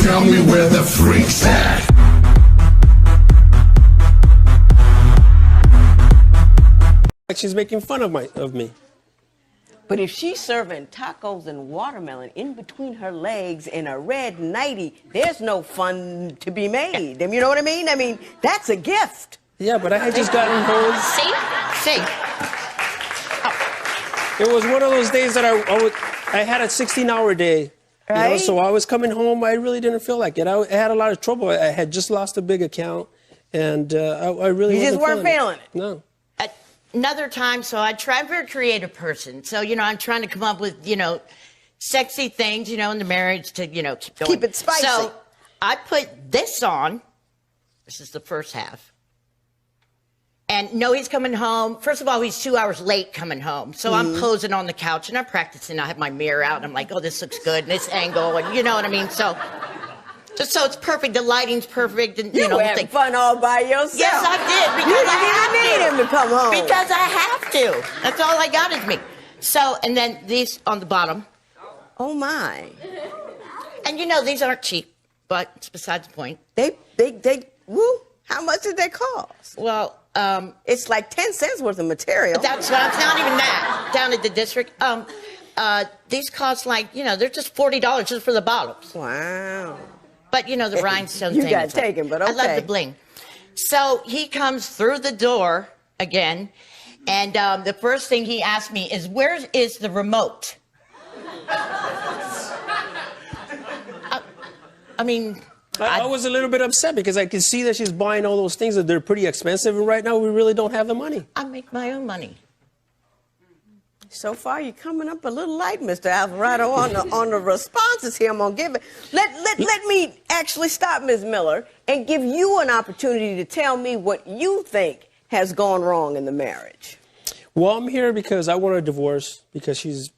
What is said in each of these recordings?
tell me where the freak's at. Like she's making fun of me. But if she's serving tacos and watermelon in between her legs in a red nightie, there's no fun to be made. You know what I mean? I mean, that's a gift. Yeah, but I had just gotten home. See? It was one of those days that I had a 16-hour day. Right? You know, so I was coming home. I really didn't feel like it. I had a lot of trouble. I had just lost a big account, and I really You just weren't feeling it. No. Another time, so I try, I'm a very creative person. So, you know, I'm trying to come up with, you know, sexy things, you know, in the marriage to, you know, keep going. Keep it spicy. So I put this on. This is the first half. And no, he's coming home. First of all, he's 2 hours late coming home. So I'm posing on the couch and I'm practicing. I have my mirror out and I'm like, oh, this looks good. And this angle and you know what I mean? So it's perfect. The lighting's perfect. And, You know, having fun all by yourself. Yes, I did. You didn't need him to come home. Because I have to. That's all I got is me. So, and then these on the bottom. Oh, my. And, you know, these aren't cheap, but it's besides the point. Woo, how much did they cost? Well, it's like 10 cents worth of material. That's not even that. Down at the district. These cost like, you know, they're just $40 just for the bottles. Wow. But, you know, the rhinestones. You got taken, but okay. I love the bling. So he comes through the door again, and the first thing he asked me is, where is the remote? I mean... I was a little bit upset because I could see that she's buying all those things that they're pretty expensive, and right now we really don't have the money. I make my own money. So far, you're coming up a little light, Mr. Alvarado, on the responses here. I'm gonna give it. Let me actually stop, Ms. Miller, and give you an opportunity to tell me what you think has gone wrong in the marriage. Well, I'm here because I want a divorce because she's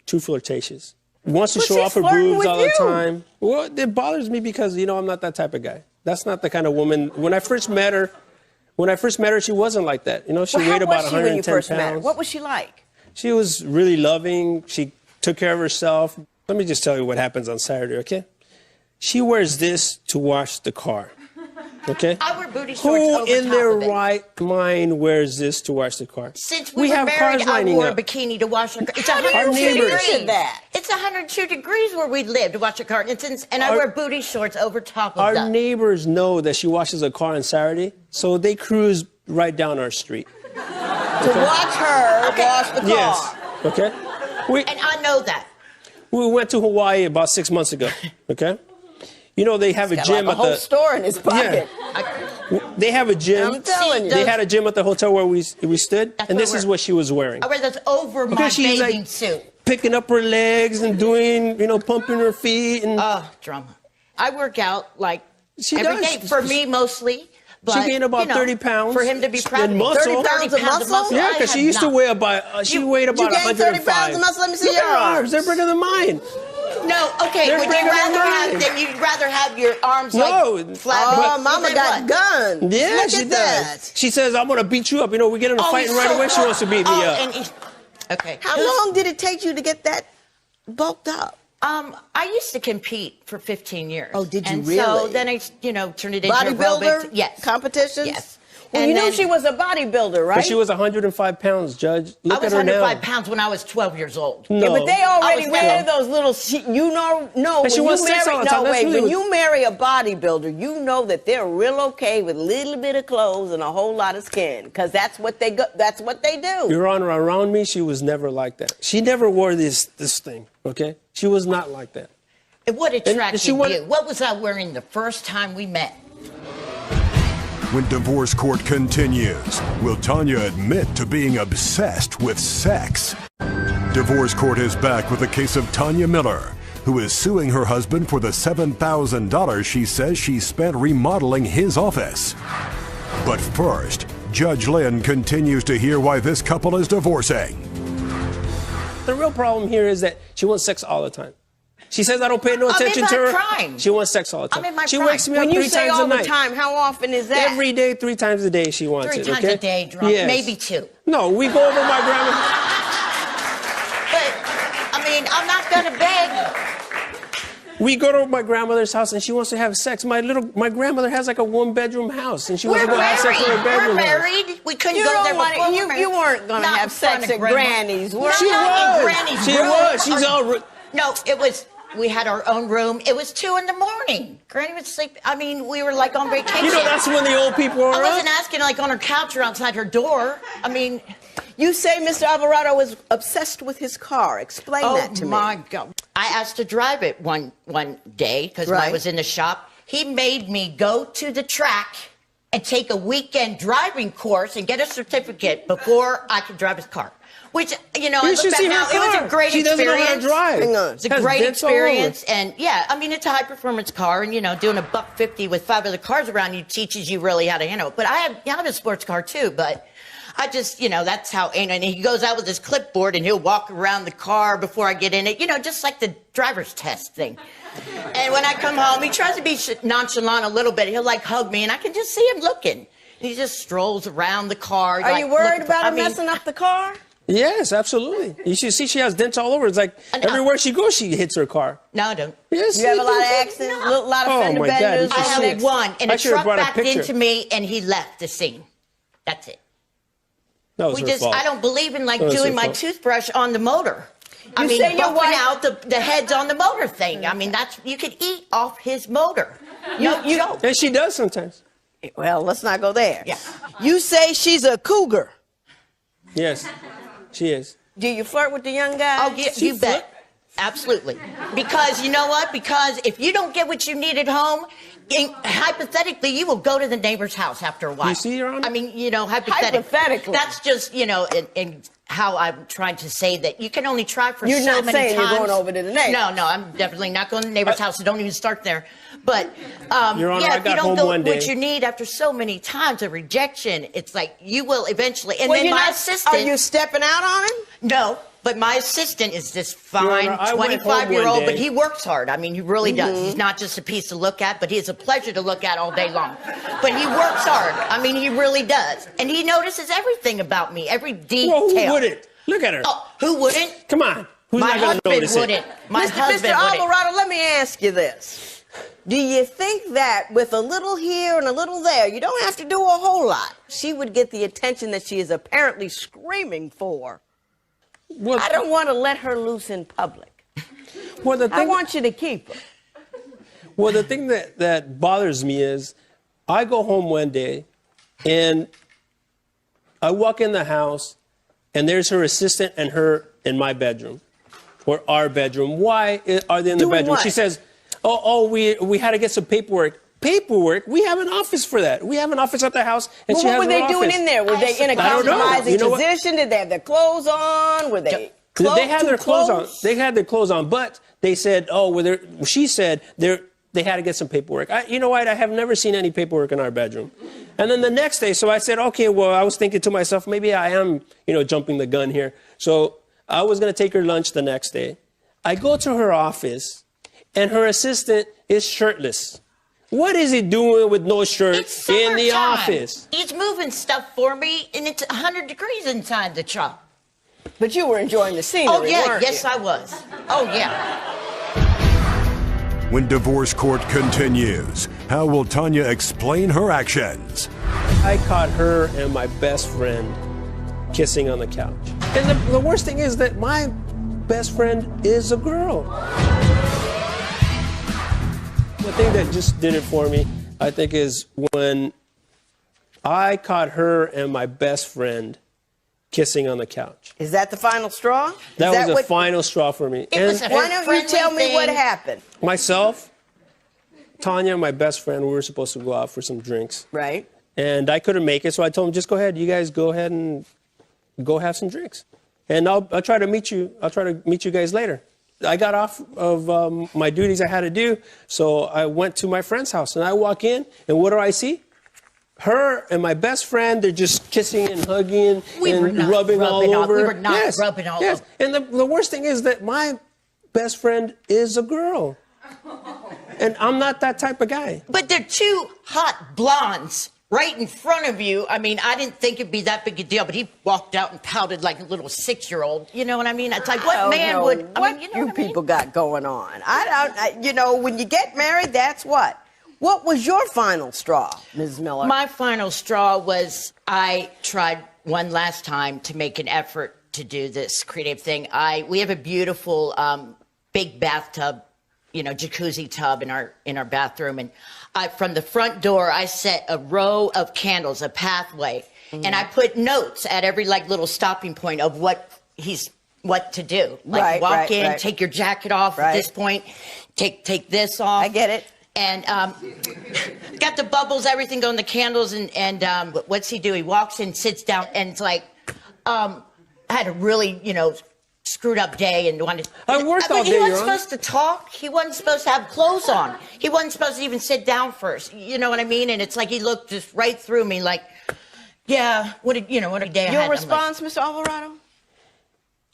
too flirtatious. Wants to show off her boobs all the time. Well, it bothers me because, you know, I'm not that type of guy. That's not the kind of woman. When I first met her, she wasn't like that. You know, she weighed about 110 pounds. What was she like? She was really loving. She took care of herself. Let me just tell you what happens on Saturday, okay? She wears this to wash the car, okay? I wear booty shorts Who over in top their of it. right mind wears this to wash the car? Since we were have married, cars I lining wore up. a bikini to wash the car. It's How do you 102 neighbors degrees. that? It's 102 degrees where we live to wash a car. And I wear booty shorts over top of Our that. neighbors know that she washes a car on Saturday, so they cruise right down our street. To watch her wash the car. Yes, okay? And I know that. We went to Hawaii about 6 months ago, okay? You know, they have a gym like a whole store in his pocket. Yeah. They have a gym. I'm telling you. They had a gym at the hotel where we stood, and this is what she was wearing. I wear those over my she's bathing like suit. Picking up her legs and doing, you know, pumping her feet. And drama. I work out like She every does. day, for me mostly. But, she gained about 30 pounds. For him to be proud of me. muscle. 30 pounds of muscle? Yeah, because she used to weigh about, she weighed about You gained 30 105. pounds of muscle? Let me see Look your at her arms. They're bigger than mine. No, okay. They're Would you bigger than rather mine. have then you'd rather have your arms No. like flat? Oh, Mama got guns. Yeah, Look she at does. that. She says, I'm going to beat you up. You know, we get in a fight, and right away she wants to beat me up. Okay. How long did it take you to get that bulked up? I used to compete for 15 years. Oh, did you and really? So then I, you know, turned it into Bodybuilder? aerobics. Yes. Competitions? Yes. Well, And you knew then- she was a bodybuilder, right? But she was 105 pounds, Judge. Look I was at her now. 105 pounds when I was 12 years old. No. Yeah, but they already I was wear young. those little, no, when she you wants sex marry, all the time. no, That's wait, really when what- you marry a bodybuilder, you know that they're real okay with a little bit of clothes and a whole lot of skin, because that's what they do. Your Honor, around me, she was never like that. She never wore this thing, okay? She was not like that. And what attracted she wanted- you? What was I wearing the first time we met? When divorce court continues, will Tanya admit to being obsessed with sex? Divorce court is back with a case of Tanya Miller, who is suing her husband for the $7,000 she says she spent remodeling his office. But first, Judge Lynn continues to hear why this couple is divorcing. The real problem here is that she wants sex all the time. She says I don't pay no attention to her. Prime. She wants sex all the time. I'm in my she prime. wakes me up When you 3 say times all a the night. time, how often is that? Every day, 3 times a day she wants 3 it, times okay? a day, drunk. Yes. Maybe 2. No, we go over my grandma. But, I mean, I'm not going to beg. We go to my grandmother's house and she wants to have sex. My grandmother has like a 1-bedroom house and she wants to go have sex in her bedroom. We're married. We couldn't go there before. You weren't going to have sex at Granny's, were She you? was. She was. She's all. No, it was. We had our own room. It was 2 in the morning. Granny would sleep. I mean, we were like on vacation. You know, that's when the old people are I wasn't up. asking like on her couch or outside her door. I mean, You say Mr. Alvarado was obsessed with his car. Explain that to me. Oh, my God. I asked to drive it one day because I was in the shop. He made me go to the track and take a weekend driving course and get a certificate before I could drive his car. Which, you know, I look back now, it was a great experience. She doesn't know how to drive. Hang on. It's a great experience. And, yeah, I mean, it's a high-performance car. And, you know, doing $150 with 5 other cars around you teaches you really how to handle it. But I have a sports car, too. But I just, you know, that's how, and he goes out with his clipboard and he'll walk around the car before I get in it. You know, just like the driver's test thing. And when I come home, he tries to be nonchalant a little bit. He'll, like, hug me, and I can just see him looking. He just strolls around the car. Are you worried about him messing up the car? Yes, absolutely. You should see she has dents all over. It's like everywhere she goes, she hits her car. No, I don't. Yes, You have a lot of accidents, a lot of fender benders. I have one, and I a should have truck brought a backed picture. into me, and he left the scene. That's it. That was her fault. I don't believe in, like, That was doing her my fault. toothbrush on the motor. I mean, say your buffing wife- out the heads on the motor thing. I mean, you could eat off his motor. No joke. And she does sometimes. Well, let's not go there. Yeah. You say she's a cougar. Yes, she is. Do you flirt with the young guy? Oh, yeah, you bet. Absolutely. Because you know what? Because if you don't get what you need at home, hypothetically, you will go to the neighbor's house after a while. You see, Your Honor? I mean, you know, hypothetically. That's just, you know, and how I'm trying to say that you can only try for so many times. You're not saying you're going over to the neighbor. No, I'm definitely not going to the neighbor's house, so don't even start there. But, Your Honor, yeah, I if you got don't home go one day. what you need after so many times of rejection, it's like you will eventually. And Well, then my assistant. Are you stepping out on him? No, but my assistant is this Your fine Honor, I went home 25-year-old, one but day. he works hard. I mean, he really does. He's not just a piece to look at, but he is a pleasure to look at all day long. But he works hard. I mean, he really does. And he notices everything about me, every detail. Well, who wouldn't? Look at her. Oh, who wouldn't? Come on. Who's My not going to husband notice wouldn't. it? My husband Mr. wouldn't. Alvarado, let me ask you this. Do you think that with a little here and a little there, you don't have to do a whole lot, she would get the attention that she is apparently screaming for? Well, I don't want to let her loose in public. well, the I thing, want you to keep her. well, the thing that bothers me is I go home one day and I walk in the house and there's her assistant and her in my bedroom or our bedroom. Why are they in the Doing bedroom? what? She says, we had to get some paperwork. Paperwork? We have an office for that. We have an office at the house, and Well, she what has were they an doing office. in there? Were they in a I don't know. compromising You know what? position? Did they have their clothes on? Were they They had their clothes on. They had their clothes on, but they said, she said they had to get some paperwork. You know what? I have never seen any paperwork in our bedroom. And then the next day, so I said, okay, well, I was thinking to myself, maybe I am, jumping the gun here. So I was going to take her lunch the next day. I go to her office, and her assistant is shirtless. What is he doing with no shirt It's in the summertime. office? He's moving stuff for me, and it's 100 degrees inside the shop. But you were enjoying the scenery, Oh, yeah, weren't yes, you? I was. Oh, yeah. When divorce court continues, how will Tanya explain her actions? I caught her and my best friend kissing on the couch. And the worst thing is that my best friend is a girl. The thing that just did it for me, I think, is when I caught her and my best friend kissing on the couch. Is that the final straw? That Is was the what- final straw for me. It was a Why don't you tell me what thing. happened? Myself, Tanya, and my best friend, we were supposed to go out for some drinks. Right. And I couldn't make it, so I told him, just go ahead. You guys go ahead and go have some drinks. And I'll try to meet you. I'll try to meet you guys later. I got off of my duties I had to do, so I went to my friend's house. And I walk in, and what do I see? Her and my best friend, they're just kissing and hugging and rubbing all over. We were not rubbing all over. And the worst thing is that my best friend is a girl. And I'm not that type of guy. But they're two hot blondes right in front of you. I mean, I didn't think it'd be that big a deal, but he walked out and pouted like a little 6-year-old. You know what I mean? It's like, what man would? I mean, you know what people got going on? You know, when you get married, that's what. What was your final straw, Ms. Miller? My final straw was I tried one last time to make an effort to do this creative thing. We have a beautiful big bathtub, you know, jacuzzi tub in our bathroom, and from the front door I set a row of candles, a pathway, and I put notes at every like little stopping point of what to do. Like walk in, take your jacket off at this point, take this off. I get it. And got the bubbles, everything going, the candles, and what's he do? He walks in, sits down, and it's like, I had a really, you know, screwed up day and wanted. I worked all day. He wasn't supposed to talk. He wasn't supposed to have clothes on. He wasn't supposed to even sit down first. You know what I mean? And it's like he looked just right through me, like, yeah, what a day I had. Your response, Mr. Alvarado?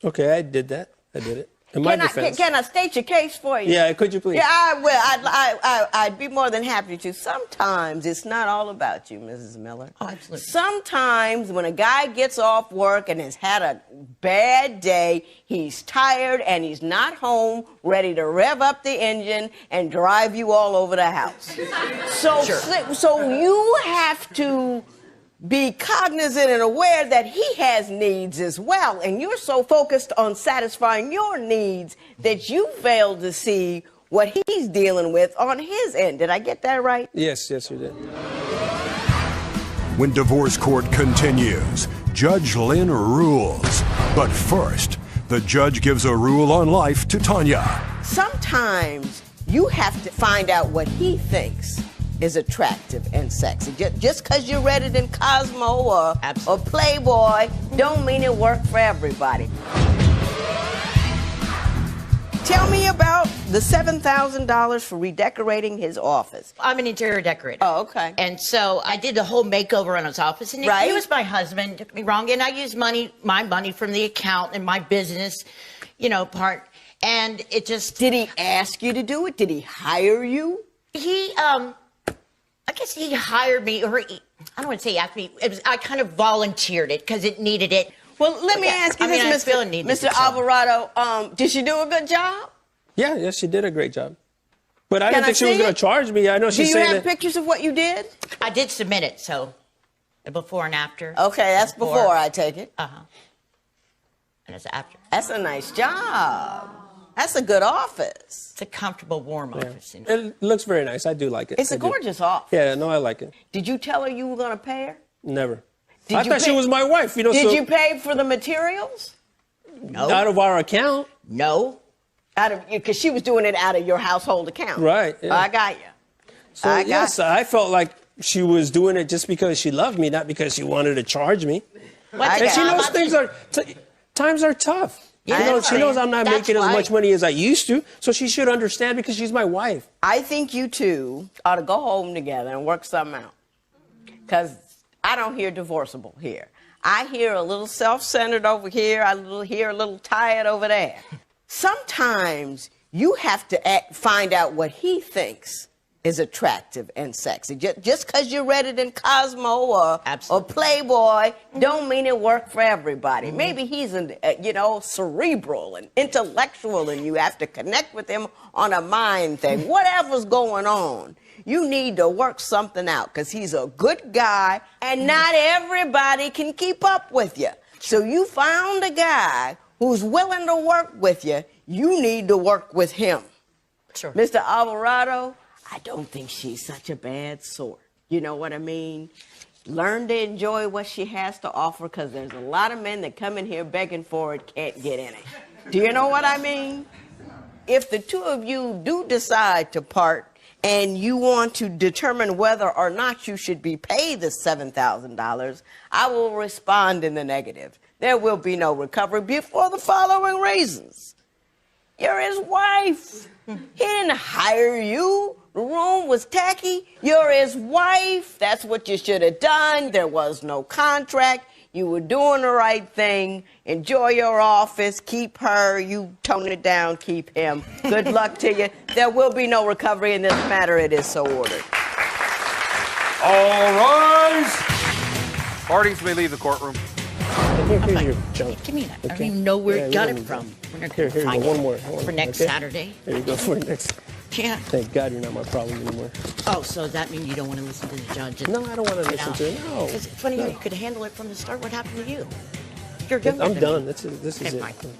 Okay, I did that. I did it. In my defense. Can I state your case for you? Yeah, could you please? Yeah, I will. I'd be more than happy to. Sometimes it's not all about you, Mrs. Miller. Oh, absolutely. Sometimes when a guy gets off work and has had a bad day, he's tired and he's not home, ready to rev up the engine and drive you all over the house. So you have to be cognizant and aware that he has needs as well, and you're so focused on satisfying your needs that you fail to see what he's dealing with on his end. Did I get that right? Yes, you did. When divorce court continues, Judge Lynn rules. But first, the judge gives a rule on life to Tanya. Sometimes you have to find out what he thinks is attractive and sexy. Just because you read it in Cosmo or Playboy don't mean it worked for everybody. Tell me about the $7,000 for redecorating his office. I'm an interior decorator. Oh, okay. And so I did the whole makeover on his office, and he was my husband, don't get me wrong, and I used my money from the account and my business, you know, part, and it just... Did he ask you to do it? Did he hire you? I guess he hired me, or I don't want to say he asked me. I kind of volunteered it because it needed it. Well, let me ask you this, Mr. Alvarado. Did she do a good job? Yeah, she did a great job. But I didn't think she was going to charge me. I know she's saying that. Do you have pictures of what you did? I did submit it, so the before and after. Okay, that's before I take it. Uh-huh. And it's after. That's a nice job. That's a good office. It's a comfortable, warm office. It looks very nice. I do like it. It's a gorgeous office. Yeah, no, I like it. Did you tell her you were going to pay her? Never. I thought she was my wife. You know. Did you pay for the materials? No. Out of our account. No. Because she was doing it out of your household account. Right. Yeah. I got you. So I felt like she was doing it just because she loved me, not because she wanted to charge me. And she knows times are tough. Yeah, she knows I'm not making as much money as I used to, so she should understand because she's my wife. I think you two ought to go home together and work something out. Because I don't hear divorceable here. I hear a little self-centered over here. I hear a little tired over there. Sometimes you have to find out what he thinks is attractive and sexy. Just because you read it in Cosmo or Playboy don't mean it worked for everybody. Maybe he's cerebral and intellectual, and you have to connect with him on a mind thing. Whatever's going on, you need to work something out, because he's a good guy and not everybody can keep up with you. So you found a guy who's willing to work with you. You need to work with him. Sure. Mr. Alvarado, I don't think she's such a bad sort. You know what I mean? Learn to enjoy what she has to offer, because there's a lot of men that come in here begging for it, can't get in it. Do you know what I mean? If the two of you do decide to part and you want to determine whether or not you should be paid the $7,000, I will respond in the negative. There will be no recovery for the following reasons. You're his wife. He didn't hire you. The room was tacky. You're his wife. That's what you should have done. There was no contract. You were doing the right thing. Enjoy your office. Keep her. You tone it down. Keep him. Good luck to you. There will be no recovery in this matter. It is so ordered. All rise. Parties may leave the courtroom. Here's your junk. Give me that. I don't even know where Yeah, it we got don't it need from. that. We're not Here gonna you find go. it One more. for next Saturday. There you go for next. Can't. Thank God you're not my problem anymore. Oh, so does that mean you don't want to listen to the judge? No, I don't want to listen to it. No. It's funny how you could handle it from the start. What happened to you? You're younger I'm than done. me. This is Okay, it. fine.